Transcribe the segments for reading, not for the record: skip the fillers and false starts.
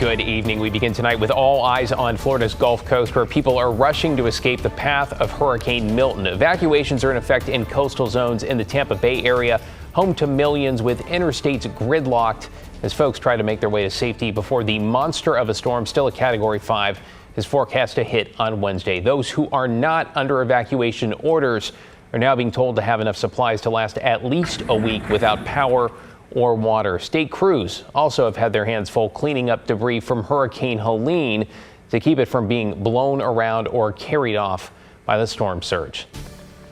Good evening. We begin tonight with all eyes on Florida's Gulf Coast, where people are rushing to escape the path of Hurricane Milton. Evacuations are in effect in coastal zones in the Tampa Bay Area, home to millions, with interstates gridlocked as folks try to make their way to safety before the monster of a storm, still a Category 5, is forecast to hit on Wednesday. Those who are not under evacuation orders are now being told to have enough supplies to last at least a week without power or water. State crews also have had their hands full cleaning up debris from Hurricane Helene to keep it from being blown around or carried off by the storm surge.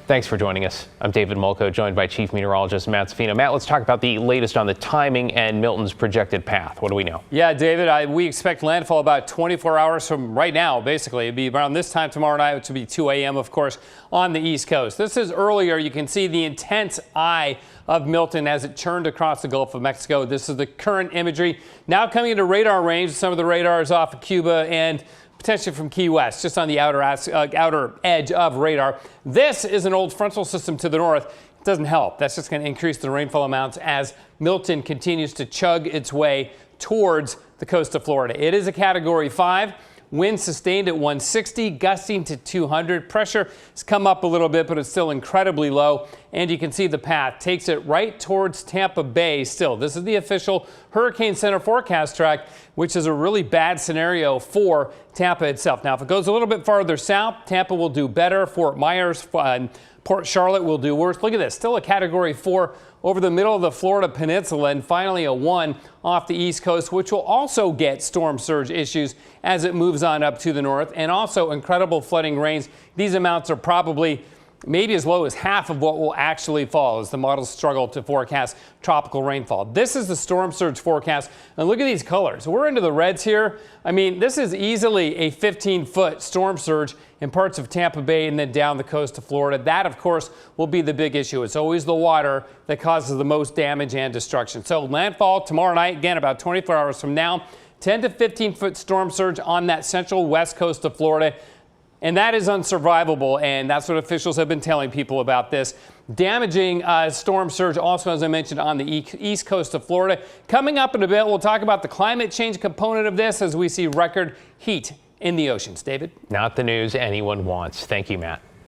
Thanks for joining us. I'm David Mulco, joined by Chief Meteorologist Matt Safino. Matt, let's talk about the latest on the timing and Milton's projected path. What do we know? Yeah, David, we expect landfall about 24 hours from right now, basically. It'd be around this time tomorrow night, which would be 2 a.m., of course, on the East Coast. This is earlier. You can see the intense eye of Milton as it churned across the Gulf of Mexico. This is the current imagery. Now coming into radar range, some of the radars off of Cuba and potentially from Key West, just on the outer edge of radar. This is an old frontal system to the north. It doesn't help. That's just going to increase the rainfall amounts as Milton continues to chug its way towards the coast of Florida. It is a Category 5. Winds sustained at 160, gusting to 200. Pressure has come up a little bit, but it's still incredibly low. And you can see the path takes it right towards Tampa Bay still. This is the official Hurricane Center forecast track, which is a really bad scenario for Tampa itself. Now, if it goes a little bit farther south, Tampa will do better. Fort Myers and Port Charlotte will do worse. Look at this, still a Category 4 over the middle of the Florida Peninsula, and finally a 1 off the East Coast, which will also get storm surge issues as it moves on up to the north, and also incredible flooding rains. These amounts are probably maybe as low as half of what will actually fall as the models struggle to forecast tropical rainfall. This is the storm surge forecast, and look at these colors. We're into the reds here. I mean, this is easily a 15-foot storm surge in parts of Tampa Bay and then down the coast of Florida. That, of course, will be the big issue. It's always the water that causes the most damage and destruction. So landfall tomorrow night, again, about 24 hours from now, 10 to 15-foot storm surge on that central west coast of Florida. And that is unsurvivable, and that's what officials have been telling people about this. Damaging storm surge also, as I mentioned, on the east coast of Florida. Coming up in a bit, we'll talk about the climate change component of this as we see record heat in the oceans. David? Not the news anyone wants. Thank you, Matt.